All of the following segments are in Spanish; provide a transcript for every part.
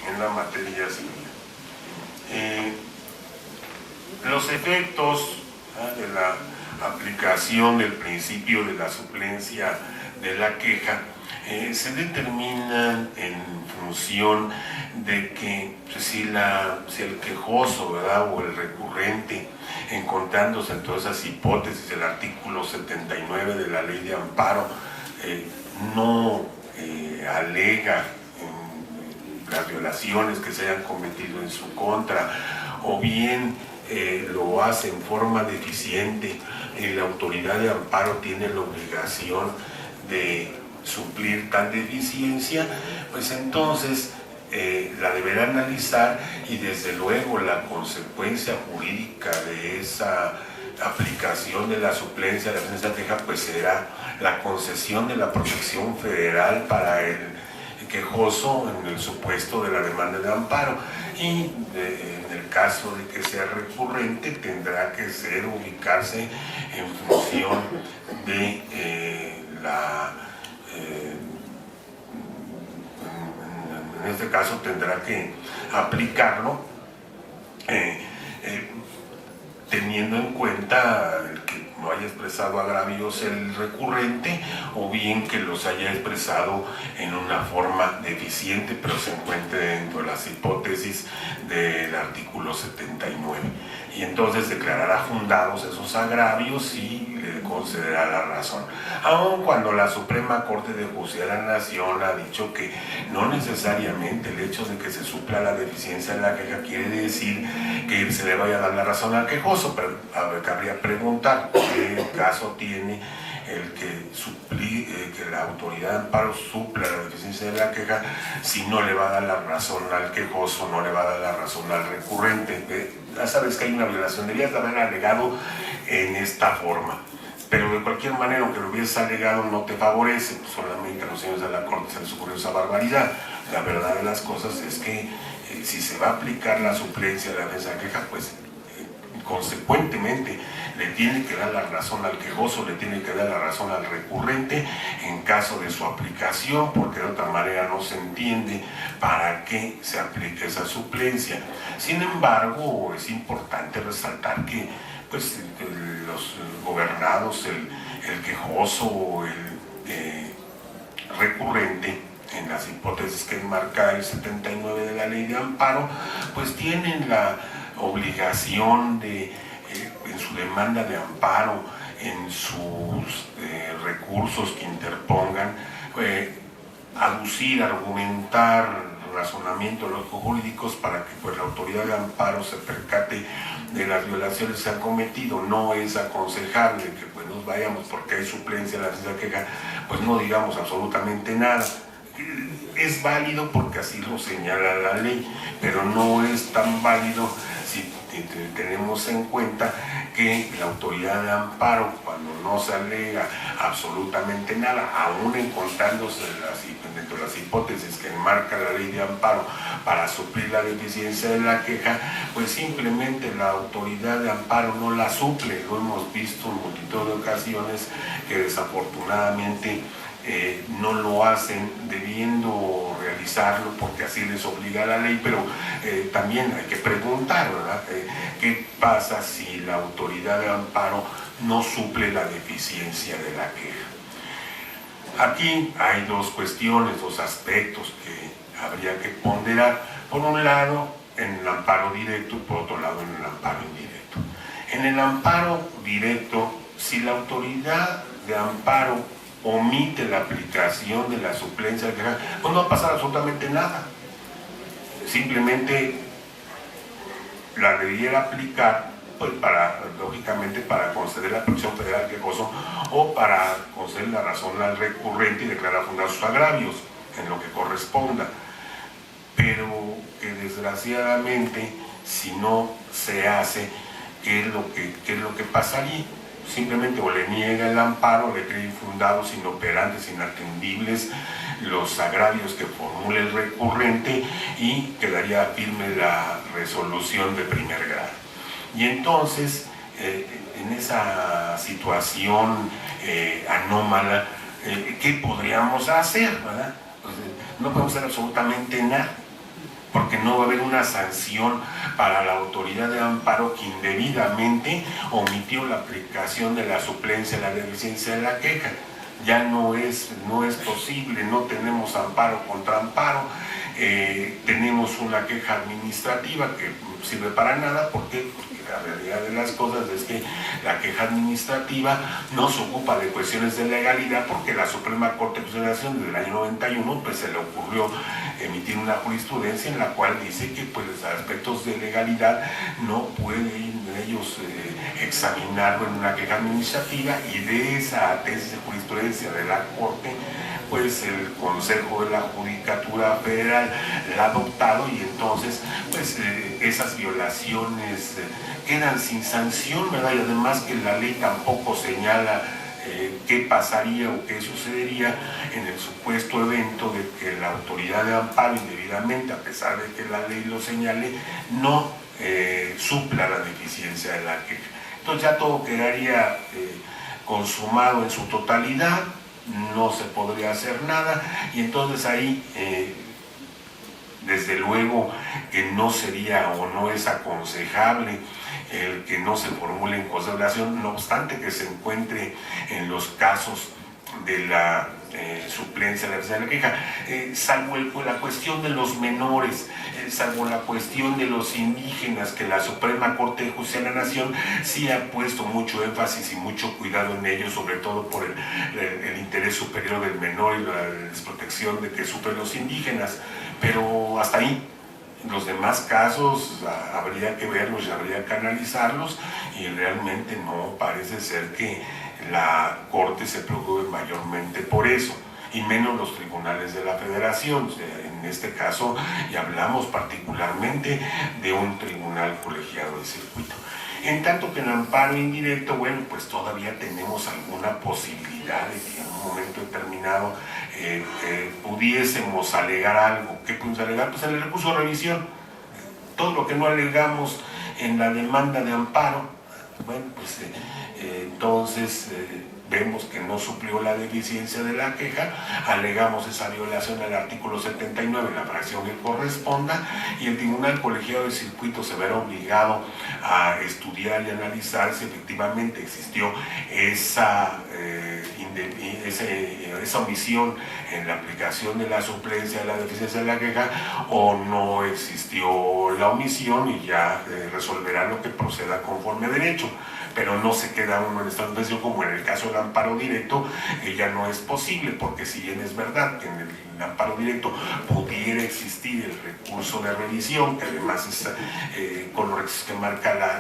en la materia civil. Los efectos de la aplicación del principio de la suplencia de la queja se determinan en función de que si el quejoso, ¿verdad?, o el recurrente, encontrándose en todas esas hipótesis del artículo 79 de la ley de amparo, no alega las violaciones que se hayan cometido en su contra, o bien lo hace en forma deficiente, la autoridad de amparo tiene la obligación de suplir tal deficiencia, pues entonces la deberá analizar, y desde luego la consecuencia jurídica de esa aplicación de la suplencia de la defensa de queja pues será la concesión de la protección federal para el quejoso en el supuesto de la demanda de amparo, y en el caso de que sea recurrente tendrá que ubicarse en función de en este caso tendrá que aplicarlo teniendo en cuenta que no haya expresado agravios el recurrente, o bien que los haya expresado en una forma deficiente, pero se encuentre dentro de las hipótesis del artículo 79. Y entonces declarará fundados esos agravios y le concederá la razón. Aun cuando la Suprema Corte de Justicia de la Nación ha dicho que no necesariamente el hecho de que se supla la deficiencia de la queja quiere decir que se le vaya a dar la razón al quejoso, pero cabría preguntar qué caso tiene el que la autoridad de amparo supla la deficiencia de la queja si no le va a dar la razón al quejoso, no le va a dar la razón al recurrente. Ya sabes que hay una violación, debías de haber alegado en esta forma, pero de cualquier manera, aunque lo hubieses alegado, no te favorece, pues solamente a los señores de la Corte se les ocurrió esa barbaridad. La verdad de las cosas es que si se va a aplicar la suplencia de la defensa de queja, pues consecuentemente le tiene que dar la razón al quejoso, le tiene que dar la razón al recurrente en caso de su aplicación, porque de otra manera no se entiende para qué se aplica esa suplencia. Sin embargo, es importante resaltar que pues, los gobernados, el quejoso o el recurrente, en las hipótesis que enmarca el 79 de la ley de amparo, pues tienen la obligación de, en su demanda de amparo, en sus recursos que interpongan, aducir, argumentar razonamientos lógico-jurídicos para que pues, la autoridad de amparo se percate de las violaciones que se han cometido. No es aconsejable que pues, nos vayamos porque hay suplencia en la defensa de queja, pues no digamos absolutamente nada. Es válido porque así lo señala la ley, pero no es tan válido si tenemos en cuenta que la autoridad de amparo, cuando no se alega absolutamente nada, aún encontrándose dentro de las hipótesis que enmarca la ley de amparo para suplir la deficiencia de la queja, pues simplemente la autoridad de amparo no la suple. Lo hemos visto en multitud de ocasiones que desafortunadamente no lo hacen debiendo realizarlo porque así les obliga la ley, pero también hay que preguntar, ¿verdad? ¿Qué pasa si la autoridad de amparo no suple la deficiencia de la queja? Aquí hay dos cuestiones, dos aspectos que habría que ponderar. Por un lado, en el amparo directo y por otro lado, en el amparo indirecto. En el amparo directo, si la autoridad de amparo omite la aplicación de la suplencia de queja, pues no va a pasar absolutamente nada. Simplemente la debiera aplicar, pues lógicamente para conceder la protección federal al quejoso o para conceder la razón al recurrente y declarar fundados sus agravios en lo que corresponda. Pero que desgraciadamente, si no se hace, ¿qué es lo que pasaría? Simplemente o le niega el amparo, le cree infundados, inoperantes, inatendibles los agravios que formule el recurrente y quedaría firme la resolución de primer grado. Y entonces, en esa situación anómala, ¿qué podríamos hacer, verdad? Pues, no podemos hacer absolutamente nada. porque no va a haber una sanción para la autoridad de amparo que indebidamente omitió la aplicación de la suplencia de la deficiencia de la queja. Ya no es posible, no tenemos amparo contra amparo, tenemos una queja administrativa que no sirve para nada. ¿Por qué? Porque la realidad de las cosas es que la queja administrativa no se ocupa de cuestiones de legalidad, porque la Suprema Corte de Justicia desde el año 91 pues se le ocurrió emitir una jurisprudencia en la cual dice que pues los aspectos de legalidad no pueden ellos examinarlo en una queja administrativa, y de esa tesis de jurisprudencia de la Corte pues el Consejo de la Judicatura Federal la ha adoptado, y entonces pues esas violaciones quedan sin sanción, ¿verdad? Y además que la ley tampoco señala qué pasaría o qué sucedería en el supuesto evento de que la autoridad de amparo indebidamente, a pesar de que la ley lo señale, no supla la deficiencia de la queja. Entonces ya todo quedaría consumado en su totalidad, no se podría hacer nada, y entonces ahí desde luego que no sería o no es aconsejable el que no se formule en consideración, no obstante que se encuentre en los casos de la suplencia de la queja, salvo la cuestión de los menores, salvo la cuestión de los indígenas, que la Suprema Corte de Justicia de la Nación sí ha puesto mucho énfasis y mucho cuidado en ello, sobre todo por el interés superior del menor y la desprotección de que sufren los indígenas, pero hasta ahí. Los demás casos habría que verlos y habría que analizarlos, y realmente no parece ser que la Corte se preocupe mayormente por eso, y menos los tribunales de la Federación. En este caso, y hablamos particularmente de un tribunal colegiado de circuito. En tanto que en amparo indirecto, bueno, pues todavía tenemos alguna posibilidad de que en un momento determinado pudiésemos alegar algo. ¿Qué podemos alegar? Pues en el recurso de revisión. Todo lo que no alegamos en la demanda de amparo, bueno, pues entonces vemos que no suplió la deficiencia de la queja, alegamos esa violación al artículo 79 en la fracción que corresponda, y el Tribunal Colegiado de Circuito se verá obligado a estudiar y analizar si efectivamente existió esa omisión en la aplicación de la suplencia de la deficiencia de la queja, o no existió la omisión, y ya resolverá lo que proceda conforme a derecho. Pero no se queda uno en esta situación, como en el caso del amparo directo, ya no es posible, porque si bien es verdad que en el amparo directo pudiera existir el recurso de revisión, que además es con los requisitos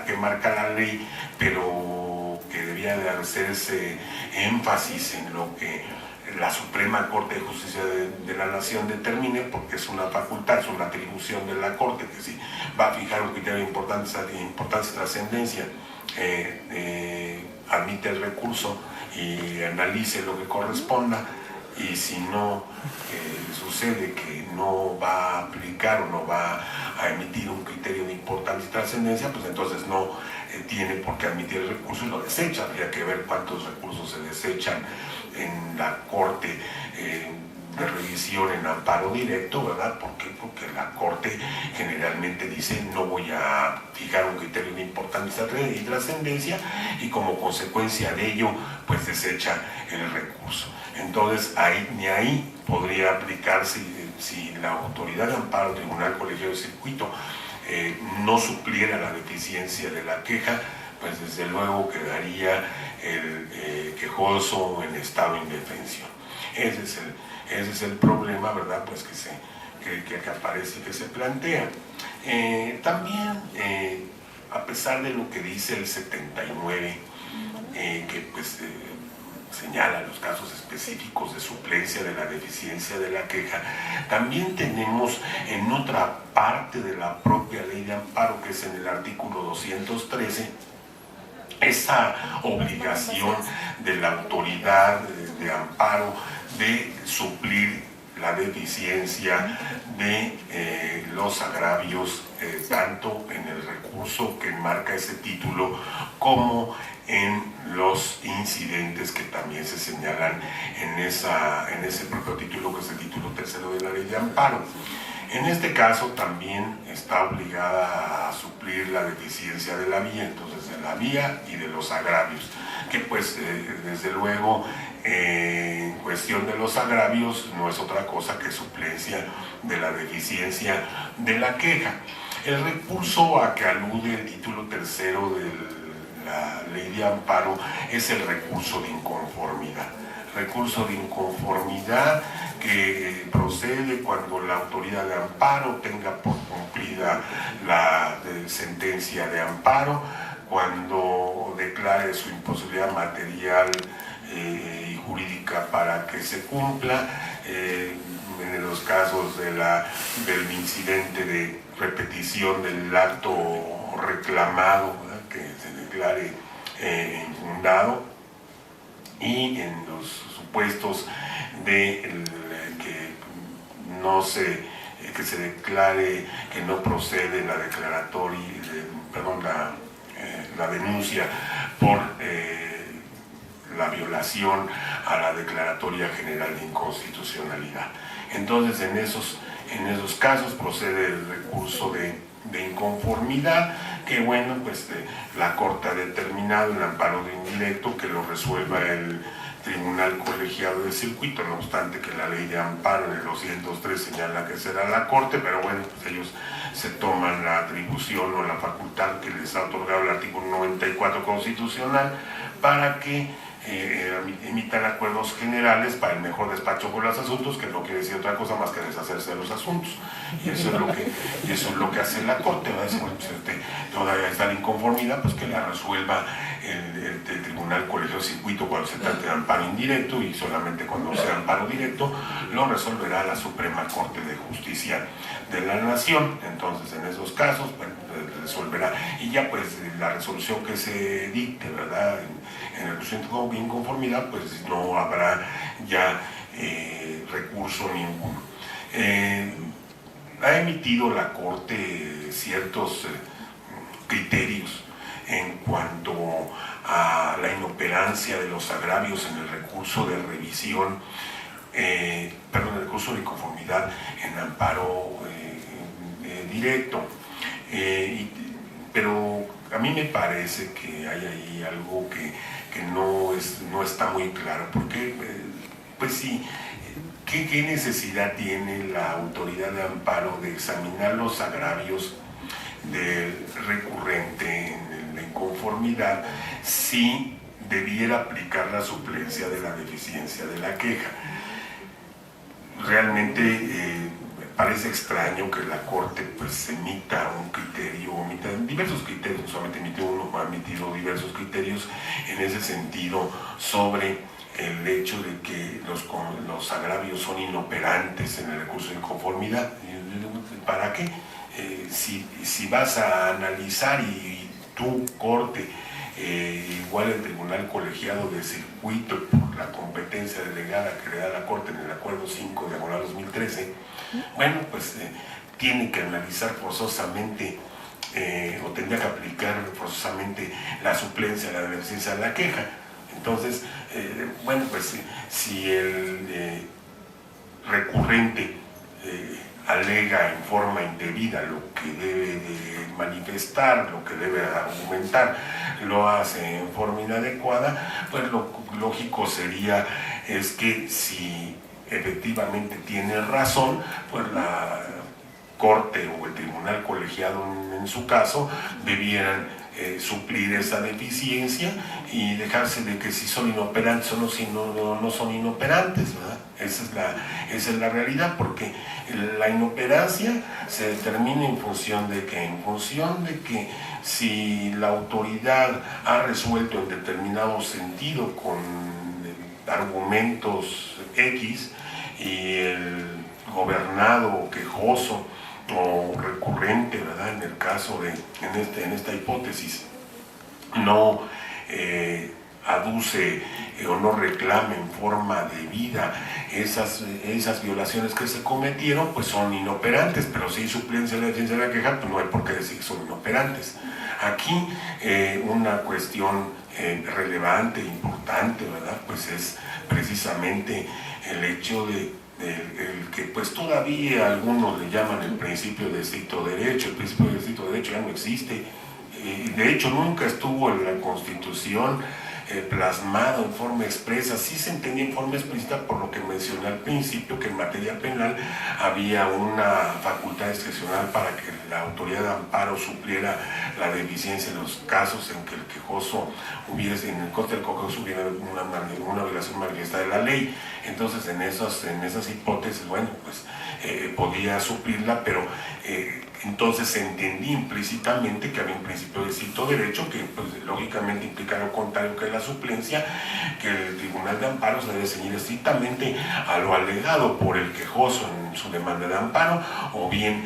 que marca la ley, pero que debía de hacerse énfasis en lo que la Suprema Corte de Justicia de la Nación determine, porque es una facultad, es una atribución de la Corte, que si va a fijar un criterio de importancia y trascendencia, admite el recurso y analice lo que corresponda, y si no sucede que no va a aplicar o no va a emitir un criterio de importancia y trascendencia, pues entonces no tiene por qué admitir el recurso y lo desecha. Habría que ver cuántos recursos se desechan en la Corte de revisión en amparo directo, ¿verdad? ¿Por qué? Porque la Corte generalmente dice no voy a fijar un criterio de importancia y trascendencia, y como consecuencia de ello pues desecha el recurso. Entonces ni ahí podría aplicarse si la autoridad de amparo, Tribunal Colegiado de Circuito, no supliera la deficiencia de la queja, pues desde luego quedaría el quejoso en estado de indefensión. Ese es el problema, ¿verdad? Pues que aparece y que se plantea. También, a pesar de lo que dice el 79, que pues señala los casos específicos de suplencia de la deficiencia de la queja, también tenemos en otra parte de la propia ley de amparo, que es en el artículo 213, esa obligación de la autoridad de amparo de suplir la deficiencia de los agravios, tanto en el recurso que enmarca ese título como en los incidentes que también se señalan en ese propio título, que es el título tercero de la ley de amparo. En este caso también está obligada a suplir la deficiencia de la vía, entonces de la vía y de los agravios, que pues desde luego en cuestión de los agravios no es otra cosa que suplencia de la deficiencia de la queja. El recurso a que alude el título tercero de la ley de amparo es el recurso de inconformidad. Recurso de inconformidad que procede cuando la autoridad de amparo tenga por cumplida la sentencia de amparo, cuando declare su imposibilidad material y jurídica para que se cumpla, en los casos del incidente de repetición del acto reclamado, ¿verdad?, que se declare infundado, y en los supuestos de que se declare que no procede la declaratoria, la denuncia por la violación a la Declaratoria General de Inconstitucionalidad. Entonces, en esos casos procede el recurso de inconformidad, que bueno, pues la Corte ha determinado el amparo de indirecto que lo resuelva el Tribunal Colegiado de Circuito, no obstante que la ley de amparo en el 203 señala que será la Corte, pero bueno, pues ellos se toman la atribución o la facultad que les ha otorgado el artículo 94 constitucional para que emitan acuerdos generales para el mejor despacho con los asuntos, que no quiere decir otra cosa más que deshacerse de los asuntos, y eso es lo que hace la Corte, ¿verdad? Si bueno, pues todavía está la inconformidad, pues que la resuelva el Tribunal Colegiado de Circuito cuando se trate de amparo indirecto, y solamente cuando sea amparo directo lo resolverá la Suprema Corte de Justicia de la Nación. Entonces, en esos casos, bueno, resolverá, y ya pues la resolución que se dicte, ¿verdad?, en el procedimiento de inconformidad, pues no habrá ya recurso ninguno. Ha emitido la Corte ciertos criterios en cuanto a la inoperancia de los agravios en el recurso de revisión, el recurso de inconformidad en amparo directo. Pero a mí me parece que hay ahí algo que no está muy claro, porque pues sí, ¿qué necesidad tiene la autoridad de amparo de examinar los agravios del recurrente en la inconformidad si debiera aplicar la suplencia de la deficiencia de la queja? Realmente parece extraño que la Corte pues emita un criterio, emita diversos criterios, no solamente emite uno, ha emitido diversos criterios en ese sentido sobre el hecho de que los agravios son inoperantes en el recurso de inconformidad. ¿Para qué? Si vas a analizar y tu Corte, igual el Tribunal Colegiado de Circuito, por la competencia delegada que le da la Corte en el Acuerdo 5/2013, bueno, pues tiene que analizar forzosamente o tendría que aplicar forzosamente la suplencia, la deficiencia de la queja. Entonces, bueno, pues si el recurrente alega en forma indebida lo que debe de manifestar, lo que debe argumentar, lo hace en forma inadecuada, pues lo lógico sería es que si efectivamente tiene razón, pues la Corte o el Tribunal Colegiado en su caso debieran suplir esa deficiencia y dejarse de que si son inoperantes o no son inoperantes, ¿verdad? Esa es la realidad, porque la inoperancia se determina en función de que si la autoridad ha resuelto en determinado sentido con argumentos X y el gobernado o quejoso o recurrente, ¿verdad?, en el caso en esta hipótesis, no aduce o no reclama en forma debida esas violaciones que se cometieron, pues son inoperantes. Pero si hay suplencia de la deficiencia de la queja, pues no hay por qué decir que son inoperantes. Aquí una cuestión relevante, importante, ¿verdad?, pues es precisamente el hecho de el que pues todavía algunos le llaman el principio de estricto derecho. El principio de estricto derecho ya no existe, de hecho nunca estuvo en la Constitución plasmado en forma expresa. Sí se entendía en forma explícita, por lo que mencioné al principio, que en materia penal había una facultad discrecional para que la autoridad de amparo supliera la deficiencia en los casos en que el quejoso hubiese, en el coste del quejoso hubiera una violación manifiesta de la ley. Entonces en esas hipótesis, bueno, pues podía suplirla, pero entonces se entendía implícitamente que había un principio de estricto derecho que pues, lógicamente implica lo contrario que la suplencia, que el Tribunal de Amparo se debe ceñir estrictamente a lo alegado por el quejoso en su demanda de amparo o bien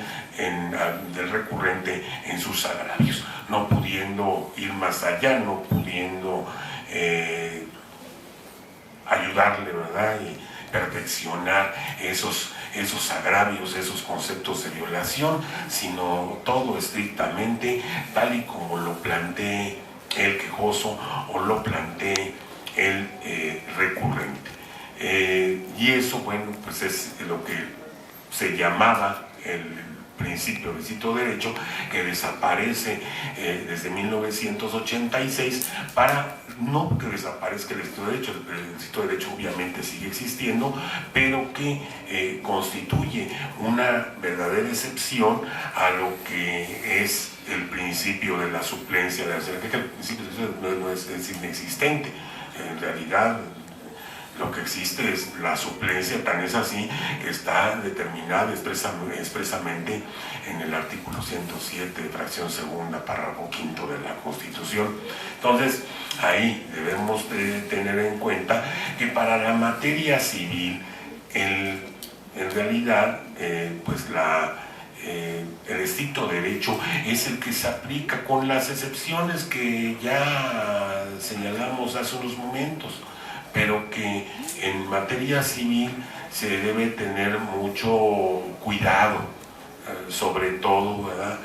del recurrente en sus agravios, no pudiendo ir más allá, no pudiendo ayudarle, ¿verdad? Y perfeccionar esos agravios, esos conceptos de violación, sino todo estrictamente tal y como lo plantee el quejoso o lo plantee el recurrente. Y eso, bueno, pues es lo que se llamaba el principio del estricto derecho, que desaparece desde 1986, para no que desaparezca el estricto derecho obviamente sigue existiendo, pero que constituye una verdadera excepción a lo que es el principio de la suplencia, que el principio no es inexistente. En realidad lo que existe es la suplencia, tan es así que está determinada expresamente en el artículo 107, fracción segunda, párrafo quinto de la Constitución. Entonces, ahí debemos de tener en cuenta que para la materia civil, en realidad, pues el estricto derecho es el que se aplica con las excepciones que ya señalamos hace unos momentos, pero que en materia civil se debe tener mucho cuidado, sobre todo, ¿verdad?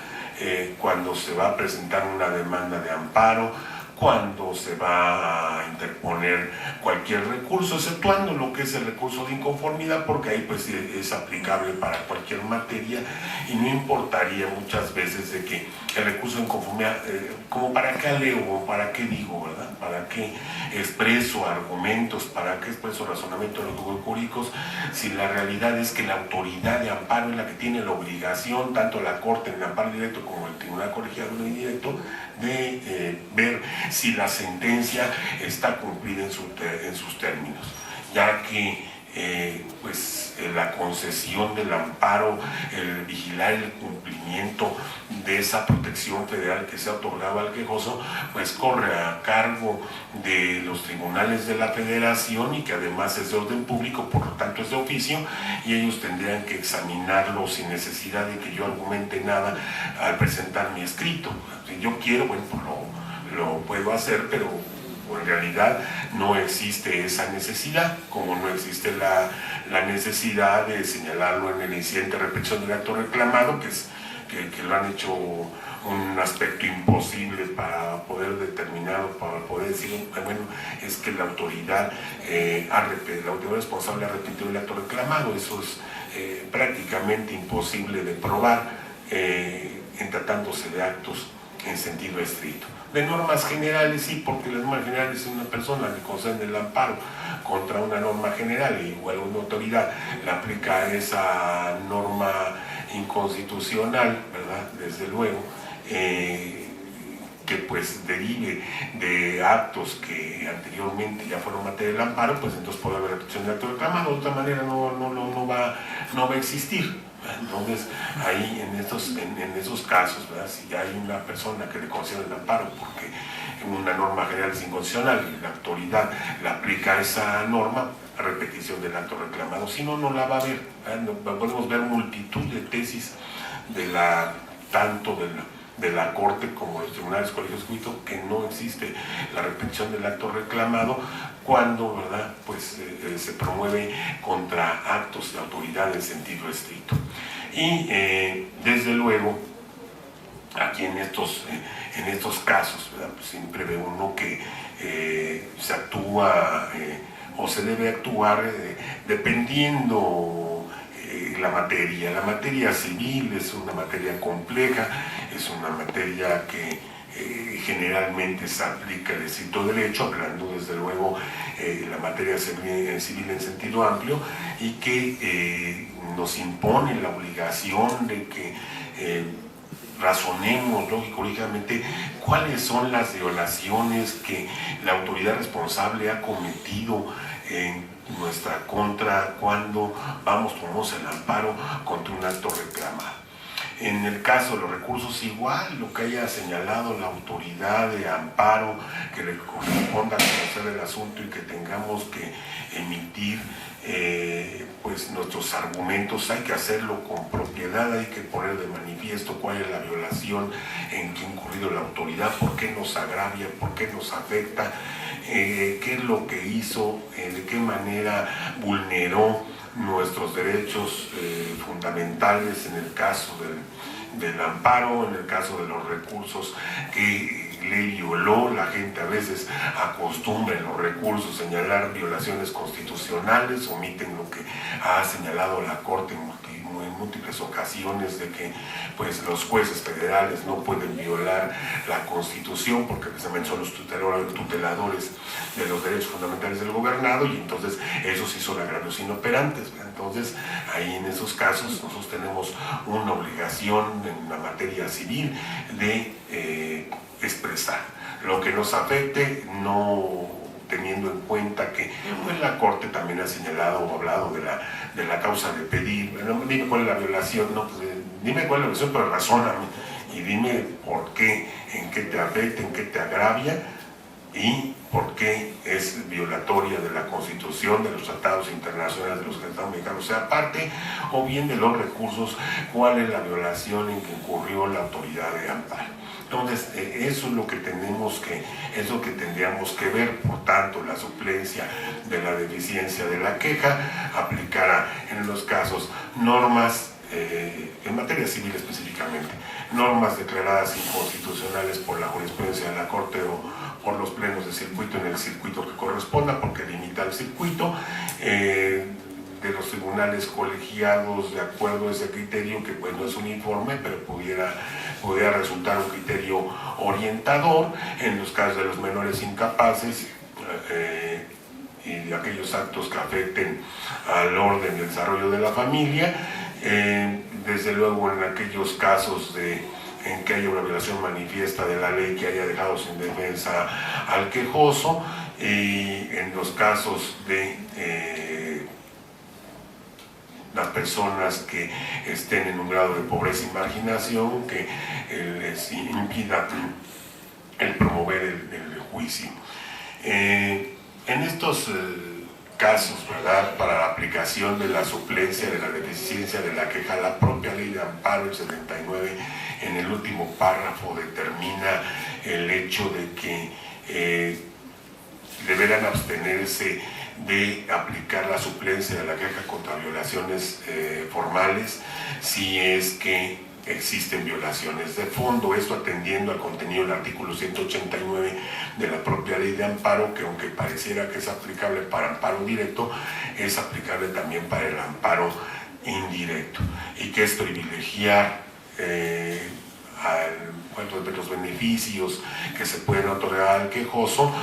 Cuando se va a presentar una demanda de amparo, cuando se va a interponer cualquier recurso, exceptuando lo que es el recurso de inconformidad, porque ahí pues es aplicable para cualquier materia y no importaría muchas veces de que el recurso de inconformidad, como para qué alego, para qué digo, ¿verdad? Para qué expreso argumentos, para qué expreso razonamientos jurídicos, si la realidad es que la autoridad de amparo es la que tiene la obligación, tanto la Corte en el amparo directo como el Tribunal Colegiado en indirecto, de ver si la sentencia está cumplida en sus términos, ya que pues la concesión del amparo, el vigilar el cumplimiento de esa protección federal que se ha otorgado al quejoso, pues corre a cargo de los tribunales de la Federación y que además es de orden público, por lo tanto es de oficio, y ellos tendrían que examinarlo sin necesidad de que yo argumente nada al presentar mi escrito. Si yo quiero, bueno, pues lo puedo hacer, pero en realidad no existe esa necesidad, como no existe la necesidad de señalarlo en el incidente de repetición del acto reclamado, que lo han hecho un aspecto imposible para poder determinar, para poder decir, bueno, es que la autoridad responsable ha repetido el acto reclamado. Eso es prácticamente imposible de probar en tratándose de actos en sentido estricto. De normas generales sí, porque las normas generales, si una persona le concede el amparo contra una norma general y igual una autoridad le aplica esa norma inconstitucional, ¿verdad? Desde luego, que pues derive de actos que anteriormente ya fueron materia del amparo, pues entonces puede haber repetición de acto reclamado, de otra manera no va a existir. Entonces, ahí en esos casos, ¿verdad? Si hay una persona que le concede el amparo porque una norma general es inconstitucional y la autoridad le aplica esa norma, repetición del acto reclamado, si no, no la va a haber. Podemos ver multitud de tesis tanto de la Corte como los tribunales colegios jurídicos que no existe la repetición del acto reclamado cuando, ¿verdad?, pues se promueve contra actos de autoridad en sentido estricto. Y desde luego aquí en estos casos, ¿verdad?, pues siempre ve uno que se actúa o se debe actuar dependiendo la materia civil es una materia compleja, es una materia que generalmente se aplica el estricto derecho, hablando desde luego la materia civil en sentido amplio, y que nos impone la obligación de que razonemos lógicamente cuáles son las violaciones que la autoridad responsable ha cometido en nuestra contra cuando tomamos el amparo contra un acto reclamado. En el caso de los recursos, igual lo que haya señalado la autoridad de amparo, que le corresponda conocer el asunto y que tengamos que emitir pues nuestros argumentos, hay que hacerlo con propiedad, hay que poner de manifiesto cuál es la violación en que ha incurrido la autoridad, por qué nos agravia, por qué nos afecta, qué es lo que hizo, de qué manera vulneró nuestros derechos fundamentales en el caso del amparo, en el caso de los recursos que ley violó. La gente a veces acostumbra en los recursos señalar violaciones constitucionales, omiten lo que ha señalado la Corte en múltiples ocasiones, de que pues los jueces federales no pueden violar la Constitución porque precisamente son los tuteladores de los derechos fundamentales del gobernado, y entonces esos sí son agravios inoperantes. Entonces ahí en esos casos nosotros tenemos una obligación en la materia civil de expresar lo que nos afecte, no teniendo en cuenta que pues, la Corte también ha señalado o hablado de la causa de pedir. Bueno, dime cuál es la violación, no, pues, dime cuál es la violación, pero razóname y dime por qué, en qué te afecta, en qué te agravia y por qué es violatoria de la Constitución, de los tratados internacionales de los Estados mexicanos, sea parte, o bien de los recursos, cuál es la violación en que incurrió la autoridad de amparo. Entonces, eso es lo que tendríamos que ver. Por tanto, la suplencia de la deficiencia de la queja aplicará en los casos normas, en materia civil específicamente, normas declaradas inconstitucionales por la jurisprudencia de la Corte o por los plenos de circuito en el circuito que corresponda, porque limita el circuito, de los tribunales colegiados de acuerdo a ese criterio, que pues no es uniforme, pero pudiera resultar un criterio orientador en los casos de los menores incapaces y de aquellos actos que afecten al orden y desarrollo de la familia, desde luego en aquellos casos en que haya una violación manifiesta de la ley que haya dejado sin defensa al quejoso, y en los casos de las personas que estén en un grado de pobreza y marginación que les impida el promover el juicio. En estos casos, ¿verdad?, para la aplicación de la suplencia de la deficiencia de la queja, la propia ley de amparo, el 79, en el último párrafo determina el hecho de que deberán abstenerse de aplicar la suplencia de la queja contra violaciones formales si es que existen violaciones de fondo, esto atendiendo al contenido del artículo 189 de la propia ley de amparo, que aunque pareciera que es aplicable para amparo directo, es aplicable también para el amparo indirecto, y que es privilegiar los beneficios que se pueden otorgar al quejoso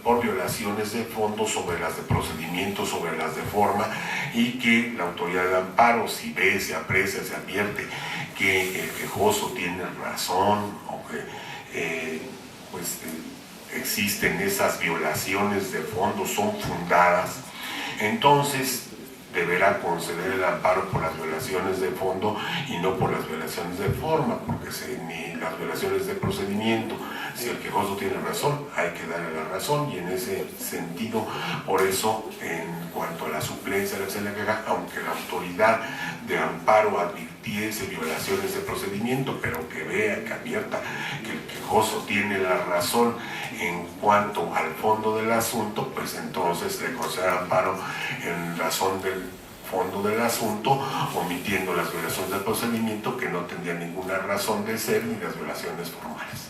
por violaciones de fondo sobre las de procedimiento, sobre las de forma, y que la autoridad de amparo, si ve, se aprecia, se advierte que el quejoso tiene razón o que existen esas violaciones de fondo, son fundadas, entonces deberá conceder el amparo por las violaciones de fondo y no por las violaciones de forma, porque ni las violaciones de procedimiento, si el quejoso tiene razón, hay que darle la razón, y en ese sentido, por eso, en cuanto a la suplencia de la queja, aunque la autoridad de amparo advirtiese violaciones de procedimiento, pero que vea, que advierta que el quejoso tiene la razón en cuanto al fondo del asunto, pues entonces le concede amparo en razón del fondo del asunto, omitiendo las violaciones del procedimiento que no tendrían ninguna razón de ser, ni las violaciones formales.